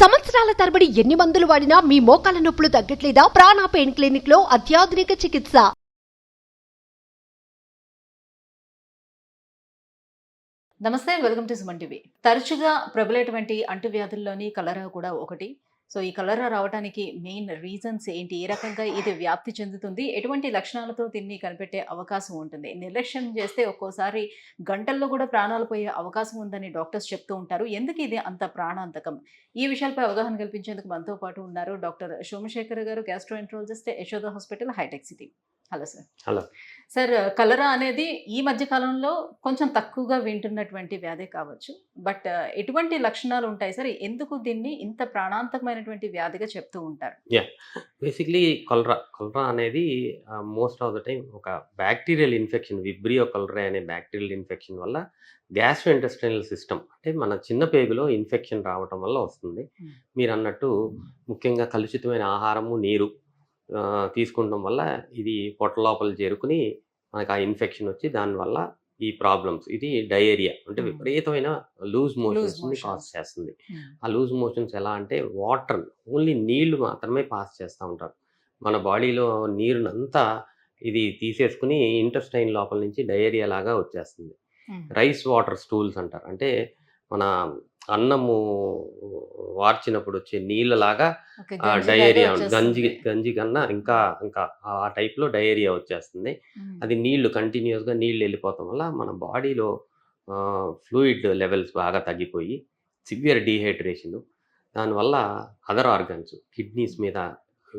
సంవత్సరాల తరబడి ఎన్ని మందులు వాడినా మీ మోకాల నొప్పులు తగ్గట్లేదా? ప్రాణ పెయిన్ క్లినిక్ లో అత్యాధునిక చికిత్స. నమస్తే, వెల్కమ్ టు సుమన్ టీవీ. తరచుగా ప్రబలేటువంటి అంటువ్యాధుల్లోని కలరా కూడా ఒకటి. సో ఈ కలరా రావడానికి మెయిన్ రీజన్స్ ఏంటి? ఏ రకంగా ఇది వ్యాప్తి చెందుతుంది? ఎటువంటి లక్షణాలతో దీన్ని కనిపెట్టే అవకాశం ఉంటుంది? నిర్లక్ష్యం చేస్తే ఒక్కోసారి గంటల్లో కూడా ప్రాణాలు పోయే అవకాశం ఉందని డాక్టర్స్ చెప్తూ ఉంటారు. ఎందుకు ఇది అంత ప్రాణాంతకం? ఈ విషయాలపై అవగాహన కల్పించేందుకు మనతో పాటు ఉన్నారు doctor Somashekar garu, gastroenterologist, Yashoda hospital, Hitec City. Hello sir. Hello sir, cholera అనేది ఈ మధ్య కాలంలో కొంచెం తక్కువగా వింటున్నటువంటి వ్యాధి కావచ్చు. బట్ ఎటువంటి లక్షణాలు ఉంటాయి సార్? ఎందుకు దీన్ని ఇంత ప్రాణాంతకమైనటువంటి వ్యాధిగా చెప్తూ ఉంటారు? బేసిక్లీ కలరా అనేది మోస్ట్ ఆఫ్ ద టైం ఒక బ్యాక్టీరియల్ ఇన్ఫెక్షన్, విబ్రియో కలరా అనే బ్యాక్టీరియల్ ఇన్ఫెక్షన్ వల్ల గ్యాస్ట్రో ఇంటెస్టైనల్ సిస్టమ్, అంటే మన చిన్న పేగులో ఇన్ఫెక్షన్ రావటం వల్ల వస్తుంది. మీరు అన్నట్టు ముఖ్యంగా కలుషితమైన ఆహారము, నీరు తీసుకుంటాం వల్ల ఇది పొట్ట లోపల చేరుకుని మనకు ఆ ఇన్ఫెక్షన్ వచ్చి దానివల్ల ఈ ప్రాబ్లమ్స్, ఇది డయేరియా అంటే విపరీతమైన లూజ్ మోషన్స్ని కాజ్ చేస్తుంది. ఆ లూజ్ మోషన్స్ ఎలా అంటే వాటర్, ఓన్లీ నీళ్లు మాత్రమే పాస్ చేస్తూ ఉంటారు. మన బాడీలో నీరునంతా ఇది తీసేసుకుని ఇంటెస్టైన్ లోపల నుంచి డయేరియా లాగా వచ్చేస్తుంది. రైస్ వాటర్ స్టూల్స్ అంటారు, అంటే మన అన్నము వార్చినప్పుడు వచ్చే నీళ్ళలాగా డయేరియా, గంజి కన్నా ఇంకా ఇంకా ఆ టైప్లో డయేరియా వచ్చేస్తుంది. అది నీళ్లు కంటిన్యూస్గా నీళ్ళు వెళ్ళిపోవటం వల్ల మన బాడీలో ఫ్లూయిడ్ లెవెల్స్ బాగా తగ్గిపోయి సివియర్ డీహైడ్రేషన్, దానివల్ల అదర్ ఆర్గన్స్, కిడ్నీస్ మీద,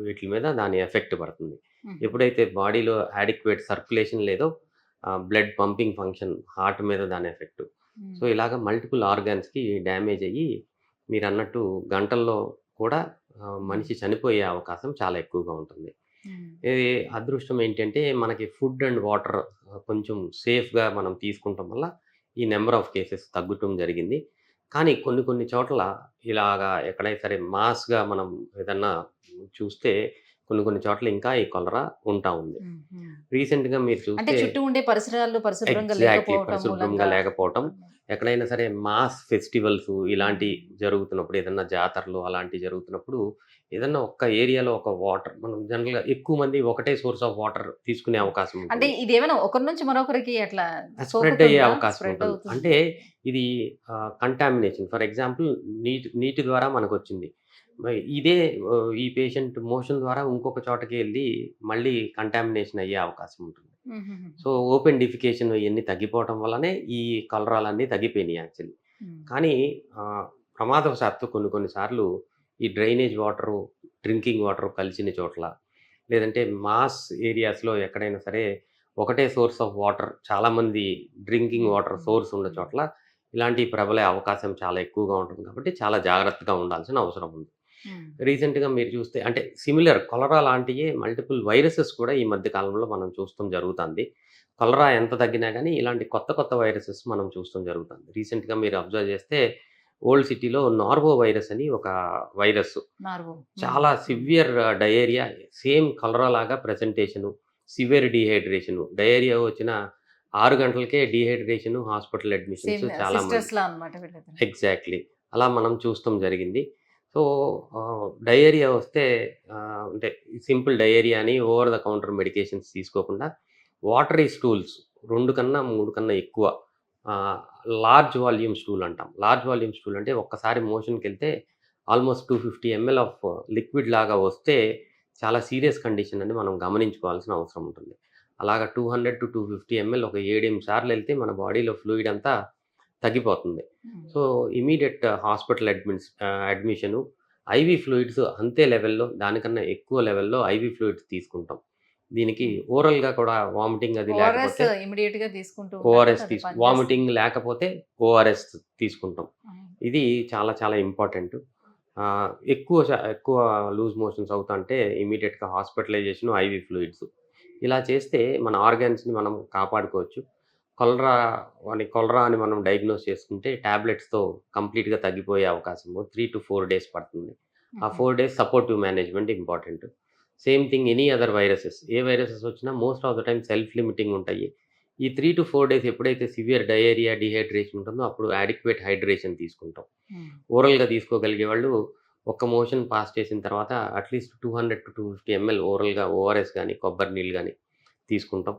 వీటి మీద దాని ఎఫెక్ట్ పడుతుంది. ఎప్పుడైతే బాడీలో యాడిక్వేట్ సర్క్యులేషన్ లేదో బ్లడ్ పంపింగ్ ఫంక్షన్, హార్ట్ మీద దాని ఎఫెక్ట్. సో ఇలాగ మల్టిపుల్ ఆర్గాన్స్కి డ్యామేజ్ అయ్యి మీరు అన్నట్టు గంటల్లో కూడా మనిషి చనిపోయే అవకాశం చాలా ఎక్కువగా ఉంటుంది. ఇది అదృష్టం ఏంటంటే మనకి ఫుడ్ అండ్ వాటర్ కొంచెం సేఫ్గా మనం తీసుకుంటాం వల్ల ఈ నెంబర్ ఆఫ్ కేసెస్ తగ్గటం జరిగింది. కానీ కొన్ని చోట్ల ఇలాగా ఎక్కడైనా సరే మాస్గా మనం ఏదన్నా చూస్తే కొన్ని చోట్ల ఇంకా ఈ కలరా ఉంటా ఉంది. రీసెంట్గా మీరు చూస్తే చుట్టూ ఉండే పరిసరాలు పరిశుభ్రంగా లేకపోవటం, ఎక్కడైనా సరే మాస్ ఫెస్టివల్స్ ఇలాంటి జరుగుతున్నప్పుడు, ఏదన్నా జాతరలు అలాంటివి జరుగుతున్నప్పుడు, ఏదన్నా ఒక్క ఏరియాలో ఒక వాటర్, మనం జనరల్గా ఎక్కువ మంది ఒకటే సోర్స్ ఆఫ్ వాటర్ తీసుకునే అవకాశం ఉంటుంది. అంటే ఇది ఏమైనా ఒకరి నుంచి మరొకరికి అట్లా స్ప్రెడ్ అయ్యే అవకాశం ఉంటుంది. అంటే ఇది కంటామినేషన్. ఫర్ ఎగ్జాంపుల్ నీటి ద్వారా మనకు వచ్చింది, ఇదే ఈ పేషెంట్ మోషన్ ద్వారా ఇంకొక చోటకి వెళ్ళి మళ్ళీ కంటామినేషన్ అయ్యే అవకాశం ఉంటుంది. సో ఓపెన్ డిఫికేషన్ ఇవన్నీ తగ్గిపోవటం వల్లనే ఈ కలరాలన్నీ తగ్గిపోయినాయి యాక్చువల్లీ. కానీ ప్రమాదవశాత్తు కొన్నిసార్లు ఈ డ్రైనేజ్ వాటరు, డ్రింకింగ్ వాటర్ కలిసిన చోట్ల, లేదంటే మాస్ ఏరియాస్లో ఎక్కడైనా సరే ఒకటే సోర్స్ ఆఫ్ వాటర్, చాలామంది డ్రింకింగ్ వాటర్ సోర్స్ ఉన్న చోట్ల ఇలాంటి ప్రబలే అవకాశం చాలా ఎక్కువగా ఉంటుంది. కాబట్టి చాలా జాగ్రత్తగా ఉండాల్సిన అవసరం ఉంది. రీసెంట్గా మీరు చూస్తే అంటే సిమిలర్ కలరా లాంటివి మల్టిపుల్ వైరసెస్ కూడా ఈ మధ్య కాలంలో మనం చూస్తాం జరుగుతుంది. కలరా ఎంత తగ్గినా కానీ ఇలాంటి కొత్త వైరసెస్ మనం చూస్తాం జరుగుతుంది. రీసెంట్గా మీరు అబ్జర్వ్ చేస్తే ఓల్డ్ సిటీలో నార్వో వైరస్ అని ఒక వైరస్, చాలా సివియర్ డయేరియా, సేమ్ కలరా లాగా ప్రెజెంటేషను, సివియర్ డీహైడ్రేషను, డయేరియా వచ్చిన 6 గంటలకే డీహైడ్రేషను, హాస్పిటల్ అడ్మిషన్స్ చాలా మంది. ఎగ్జాక్ట్లీ అలా మనం చూస్తాం జరిగింది. సో డయేరియా వస్తే అంటే సింపుల్ డయేరియా అని ఓవర్ ద కౌంటర్ మెడికేషన్స్ తీసుకోకుండా వాటరీ స్టూల్స్ 2 కన్నా 3 కన్నా ఎక్కువ, లార్జ్ వాల్యూమ్ స్టూల్ అంటాం. లార్జ్ వాల్యూమ్ స్టూల్ అంటే ఒక్కసారి మోషన్కి వెళ్తే ఆల్మోస్ట్ 250 ml ఆఫ్ లిక్విడ్ లాగా వస్తే చాలా సీరియస్ కండిషన్ అని మనం గమనించుకోవాల్సిన అవసరం ఉంటుంది. అలాగా 200 to 250 ml ఒక 7 సార్లు వెళ్తే మన బాడీలో ఫ్లూయిడ్ అంతా తగ్గిపోతుంది. So immediate hospital admission, ivy fluids అంతే లెవెల్లో, దానికన్నా ఎక్కువ లెవెల్లో ఐవీ ఫ్లూయిడ్స్ తీసుకుంటాం. దీనికి ఓరల్గా కూడా వామిటింగ్ అది లేకపోతే ఓఆర్ఎస్ వామిటింగ్ లేకపోతే ఓఆర్ఎస్ తీసుకుంటాం. ఇది చాలా ఇంపార్టెంట్. ఎక్కువ లూజ్ మోషన్స్ అవుతుంటే ఇమీడియట్గా హాస్పిటలైజేషన్, ఐవీ ఫ్లూయిడ్స్ ఇలా చేస్తే మన ఆర్గాన్స్ని మనం కాపాడుకోవచ్చు. కలరా అని మనం డయాగ్నోస్ చేసుకుంటే ట్యాబ్లెట్స్తో కంప్లీట్గా తగ్గిపోయే అవకాశము 3 to 4 days పడుతుంది. ఆ 4 days supportive management important. Same thing any other viruses, ఏ వైరసెస్ వచ్చినా most of the time self limiting ఉంటాయి. ఈ 3 to 4 days ఎప్పుడైతే సివియర్ డయేరియా, డీహైడ్రేషన్ ఉంటుందో అప్పుడు యాడిక్వేట్ హైడ్రేషన్ తీసుకుంటాం. ఓరల్గా తీసుకోగలిగే వాళ్ళు ఒక్క మోషన్ పాస్ చేసిన తర్వాత అట్లీస్ట్ 200 to 250 ml ఓరల్‌గా ఓఆర్ఎస్ గాని, కొబ్బరి నీళ్ళు గాని తీసుకుంటాం.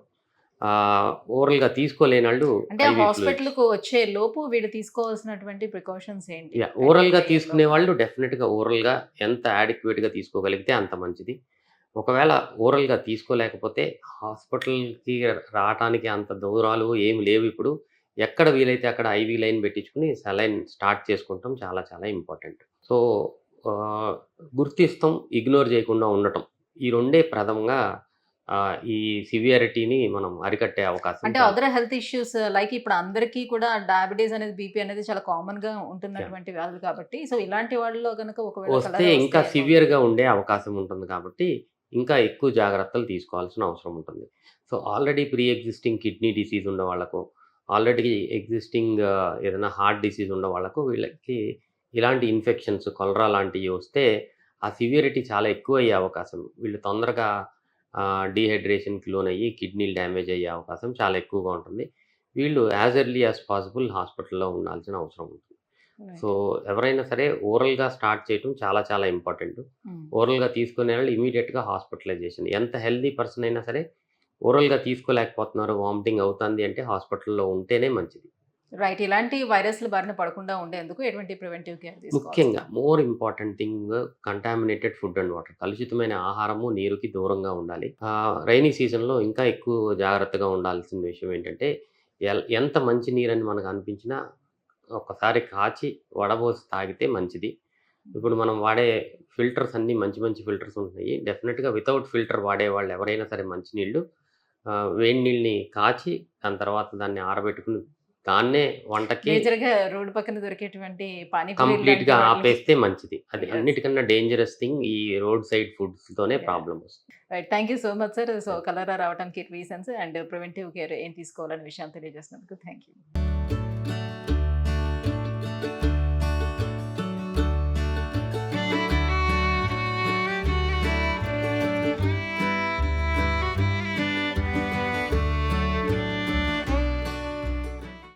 ఓరల్‌గా తీసుకోలేనోళ్ళు అంటే ఐవీ ఫ్లూయిడ్స్. హాస్పిటల్‌కు వచ్చే లోపు వీళ్ళు తీసుకోవాల్సినటువంటి ప్రికాషన్స్ ఏంటి? యాహ్! అంటే ఓరల్‌గా ఈ తీసుకునే లోపు. వాళ్ళు డెఫినిట్‌గా ఓరల్‌గా ఎంత యాడిక్వేట్‌గా తీసుకోగలిగితే అంత మంచిది. ఒకవేళ ఓరల్‌గా తీసుకోలేకపోతే హాస్పిటల్‌కి రావటానికి అంత దూరాలు ఏమి లేవు ఇప్పుడు. ఎక్కడ వీలైతే అక్కడ ఐవీ లైన్ పెట్టించుకొని సెలైన్ స్టార్ట్ చేసుకుంటాం చాలా చాలా ఇంపార్టెంట్. సో, గుర్తిస్తాం, ఇగ్నోర్ చేయకుండా ఉండటం. ఈ రెండే ప్రథమంగా ఈ సివియారిటీని మనం అరికట్టే అవకాశం అంటే చాలా. అదర్ హెల్త్ ఇష్యూస్ లైక్ ఇప్పుడు అందరికీ కూడా డయాబెటీస్ అనేది, బీపీ అనేది చాలా కామన్‌గా యాహ్! ఉంటున్నటువంటి వ్యాధులు కాబట్టి, సో ఇలాంటి వాళ్ళలో గనుక ఒకవేళ వస్తే కలరా ఇంకా వస్తే సివియర్‌గా ఏమవుతుంది? ఉండే అవకాశం ఉంటుంది కాబట్టి, ఇంకా ఎక్కువ జాగ్రత్తలు తీసుకోవాల్సిన అవసరం ఉంటుంది. So, already pre existing kidney disease ఉన్న వాళ్ళకు, ఆల్రెడీ ఎగ్జిస్టింగ్ ఏదైనా హార్ట్ డిసీజ్ ఉన్న వాళ్ళకు, వీళ్ళకి ఇలాంటి ఇన్ఫెక్షన్స్ కొలరా లాంటివి వస్తే, ఆ సివియారిటీ చాలా ఎక్కువయ్యే అవకాశం. వీళ్ళు తొందరగా డీహైడ్రేషన్‌కి లోనయ్యి కిడ్నీలు డ్యామేజ్ అయ్యే అవకాశం చాలా ఎక్కువగా ఉంటుంది. వీళ్ళు యాస్ ఎర్లీ యాస్ పాసిబుల్ హాస్పిటల్‌లో ఉండాల్సిన అవసరం ఉంటుంది. So, right. ఎవరైనా సరే ఓరల్‌గా స్టార్ట్ చేయటం చాలా చాలా ఇంపార్టెంట్. హ్మ్. ఓరల్‌గా తీసుకునే వాళ్ళు ఇమ్మీడియేట్‌గా హాస్పిటలైజేషన్. ఎంత హెల్తీ పర్సన్ అయినా సరే ఓరల్‌గా తీసుకోలేకపోతున్నారు, వామిటింగ్ అవుతుంది అంటే హాస్పిటల్‌లో ఉంటేనే మంచిది. రైట్. ఇలాంటి వైరస్‌ల బారిన పడకుండా ఉండేందుకు ఎటువంటి ప్రివెంటివ్ కేర్ ముఖ్యంగా తీసుకోవాల్సింది? More important thing contaminated food and water. కలుషితమైన ఆహారము, నీరుకి దూరంగా ఉండాలి. రైనీ సీజన్‌లో ఇంకా ఎక్కువ జాగ్రత్తగా ఉండాల్సిన విషయం ఏంటంటే, ఎంత మంచి నీరని మనకు అనిపించినా ఒక్కసారి కాచి వడబోసి తాగితే మంచిది. ఇప్పుడు మనం వాడే ఫిల్టర్స్ అన్నీ మంచి మంచి ఫిల్టర్స్ ఉంటున్నాయి. డెఫినిట్‌గా వితౌట్ ఫిల్టర్ వాడేవాళ్ళు ఎవరైనా సరే మంచినీళ్ళు వేడి నీళ్ళని కాచి దాని తర్వాత దాన్ని ఆరబెట్టుకొని దాన్నే వంటకి మేజర్‌గా రోడ్డు పక్కన దొరికేటువంటి పానీపూరి లాంటి కంప్లీట్‌గా వాటిలకి ఆపేస్తే మంచిది. అది యెస్. అన్నిటికన్నా డేంజరస్ థింగ్ ఈ రోడ్ సైడ్ ఫుడ్స్‌తోనే యాహ్! ప్రాబ్లమ్ వస్తుంది. Right. Thank you so much sir. So cholera రావడానికి రీజన్స్ అండ్ ప్రివెంటివ్ కేర్ ఏం తీసుకోవాలనే విషయాన్ని తెలియజేసినందుకు థాంక్ యూ.